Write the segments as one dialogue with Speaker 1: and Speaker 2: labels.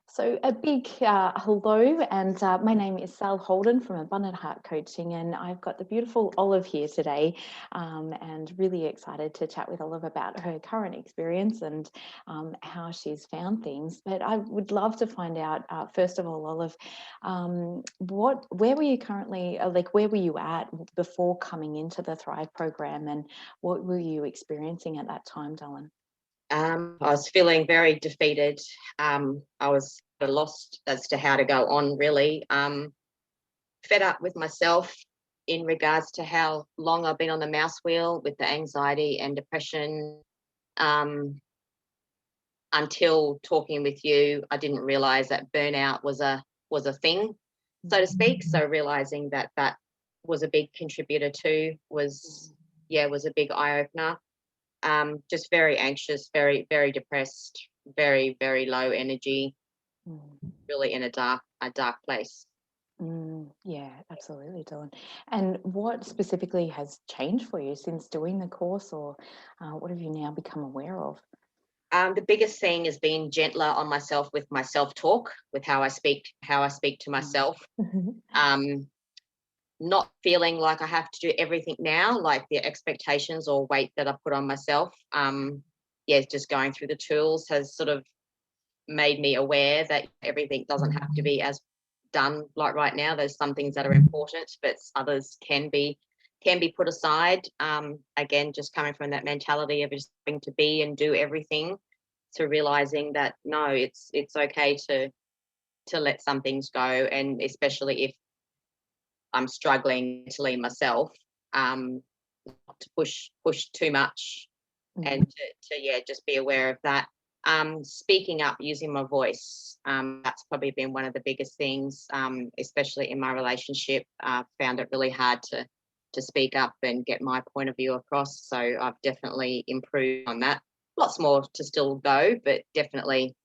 Speaker 1: So a big hello, and my name is Sal Holden from Abundant Heart Coaching, and I've got the beautiful Olive here today, and really excited to chat with Olive about her current experience and how she's found things. But I would love to find out, first of all, Olive, where were you currently, where were you at before coming into the Thrive program, and what were you experiencing at that time, darling?
Speaker 2: I was feeling very defeated. I was lost as to how to go on, really. Fed up with myself in regards to how long I've been on the mouse wheel with the anxiety and depression. Until talking with you, I didn't realize that burnout was a thing, so to speak. So realizing that was a big contributor too was a big eye opener. Just very anxious, very, very depressed, very, very low energy, really in a dark place.
Speaker 1: Yeah, absolutely, Dylan. And what specifically has changed for you since doing the course, or what have you now become aware of?
Speaker 2: The biggest thing is being gentler on myself with my self-talk, with how I speak to myself. Not feeling like I have to do everything now, like the expectations or weight that I put on myself. Just going through the tools has sort of made me aware that everything doesn't have to be as done like right now. There's some things that are important, but others can be put aside. Again, just coming from that mentality of just having to be and do everything, to realizing that no, it's okay to let some things go, and especially if I'm struggling mentally myself, not to push too much, and to just be aware of that. Speaking up, using my voice, that's probably been one of the biggest things, especially in my relationship. Found it really hard to speak up and get my point of view across. So I've definitely improved on that. Lots more to still go, but definitely,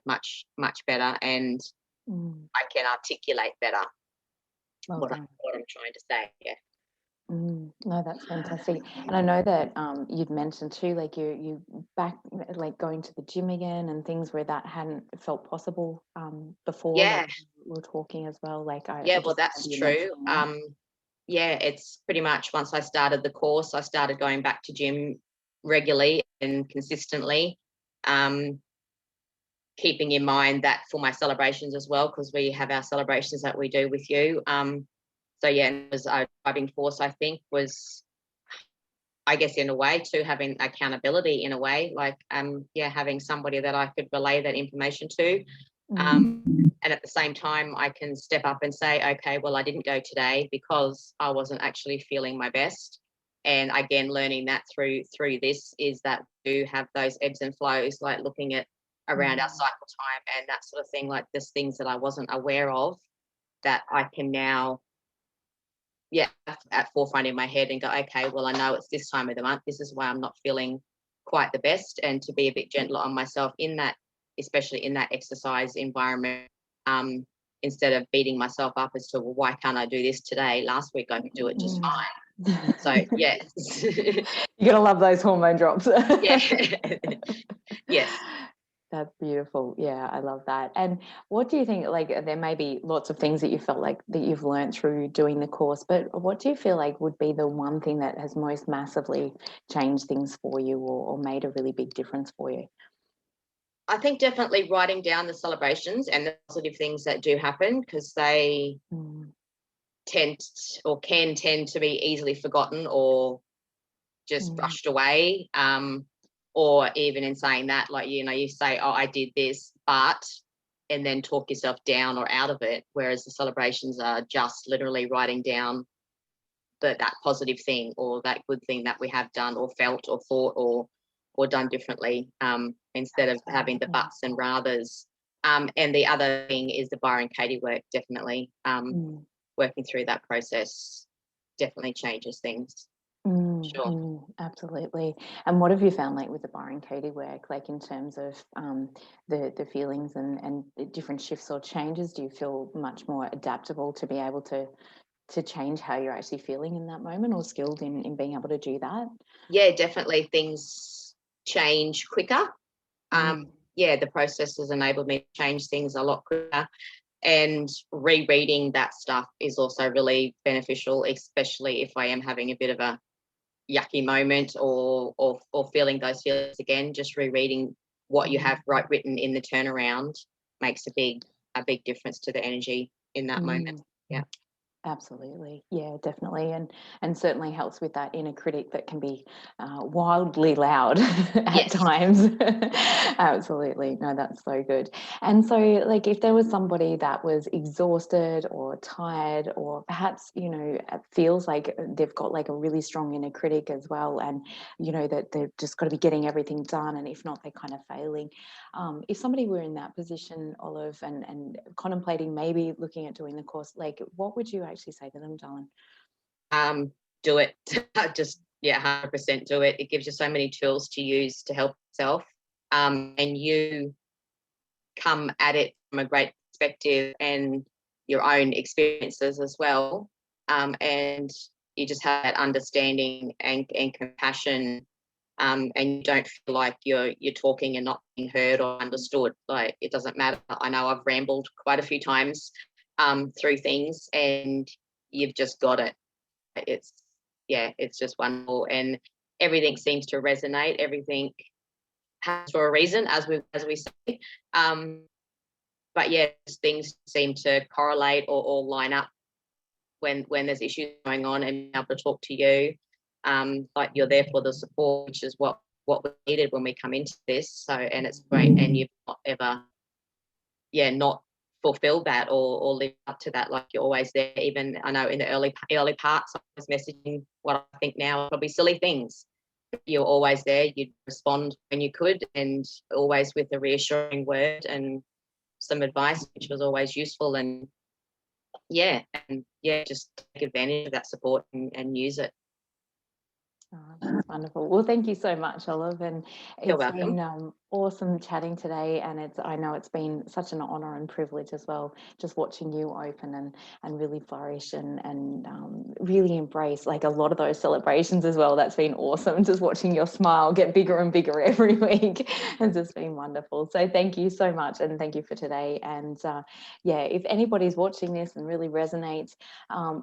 Speaker 2: much better, and I can articulate better what I'm trying to say. Yeah.
Speaker 1: No, that's fantastic. And I know that you'd mentioned too, like you back, like going to the gym again and things where that hadn't felt possible before.
Speaker 2: Yeah.
Speaker 1: Like we were talking as well. Like I
Speaker 2: Well,
Speaker 1: just
Speaker 2: that's
Speaker 1: you
Speaker 2: true.
Speaker 1: mentioned
Speaker 2: It's pretty much once I started the course, I started going back to gym regularly and consistently. Keeping in mind that for my celebrations as well, because we have our celebrations that we do with you. It was a driving force, I think, was, I guess, in a way, to having accountability in a way, like having somebody that I could relay that information to. And at the same time, I can step up and say, okay, well, I didn't go today because I wasn't actually feeling my best. And again, learning that through this is that we do have those ebbs and flows, like looking at around our cycle time and that sort of thing, like there's things that I wasn't aware of that I can now at forefront in my head and go, okay, well, I know it's this time of the month, this is why I'm not feeling quite the best, and to be a bit gentler on myself in that, especially in that exercise environment, instead of beating myself up as to, well, why can't I do this today? Last week I could do it just fine. So yes.
Speaker 1: You gotta love those hormone drops.
Speaker 2: Yeah. Yes.
Speaker 1: That's beautiful. Yeah, I love that. And what do you think, like, there may be lots of things that you felt like that you've learned through doing the course, but what do you feel like would be the one thing that has most massively changed things for you, or made a really big difference for you?
Speaker 2: I think definitely writing down the celebrations and the positive things that do happen, because they can tend to be easily forgotten or just brushed away. Or even in saying that, like, you say, oh, I did this, but, and then talk yourself down or out of it. Whereas the celebrations are just literally writing down that positive thing or that good thing that we have done or felt or thought or done differently, instead of having the buts and rathers. And the other thing is the Byron Katie work, definitely. Working through that process definitely changes things. Sure.
Speaker 1: Absolutely. And what have you found, like, with the Byron Katie work, like in terms of the feelings and the different shifts or changes? Do you feel much more adaptable to be able to change how you're actually feeling in that moment, or skilled in being able to do that?
Speaker 2: Yeah, definitely things change quicker. yeah, the process has enabled me to change things a lot quicker. And rereading that stuff is also really beneficial, especially if I am having a bit of a yucky moment or feeling those feelings again. Just rereading what you have written in the turnaround makes a big difference to the energy in that moment.
Speaker 1: Mm.
Speaker 2: Yeah.
Speaker 1: Absolutely. Yeah, definitely. And certainly helps with that inner critic that can be wildly loud at
Speaker 2: Yes.
Speaker 1: times. Absolutely. No, that's so good. And so, like, if there was somebody that was exhausted or tired, or perhaps, feels like they've got like a really strong inner critic as well, and, that they've just got to be getting everything done. And if not, they're kind of failing. If somebody were in that position, Olive, and contemplating maybe looking at doing the course, like, what would you actually say to them, darling?
Speaker 2: Do it. Just, yeah, 100% do it. It gives you so many tools to use to help yourself. And you come at it from a great perspective and your own experiences as well. And you just have that understanding and compassion, and you don't feel like you're talking and not being heard or understood. Like, it doesn't matter. I know I've rambled quite a few times through things, and you've just got it. It's it's just wonderful, and everything seems to resonate. Everything happens for a reason, as we say. Um, but yeah, things seem to correlate or line up when there's issues going on, and being able to talk to you, like, you're there for the support, which is what we needed when we come into this. So, and it's great, and you've not ever, not fulfilled that or lived up to that. Like, you're always there. Even, I know in the early parts, I was messaging what I think now are probably silly things. You're always there. You'd respond when you could, and always with a reassuring word and some advice, which was always useful. And just take advantage of that support and use it.
Speaker 1: Oh, that's wonderful. Well, thank you so much, Olive. And
Speaker 2: You're
Speaker 1: it's
Speaker 2: welcome.
Speaker 1: been awesome chatting today. And I know it's been such an honor and privilege as well, just watching you open and really flourish and really embrace like a lot of those celebrations as well. That's been awesome. Just watching your smile get bigger and bigger every week has just been wonderful. So thank you so much. And thank you for today. And if anybody's watching this and really resonates,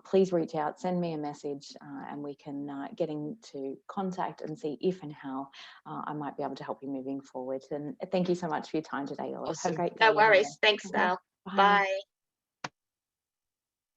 Speaker 1: please reach out, send me a message, and we can get into contact and see if and how I might be able to help you moving forward. And thank you so much for your time today, Olive. Have a
Speaker 2: Awesome.
Speaker 1: great
Speaker 2: No
Speaker 1: day ahead.
Speaker 2: worries. Thanks, Sal.
Speaker 1: Bye.
Speaker 2: Bye.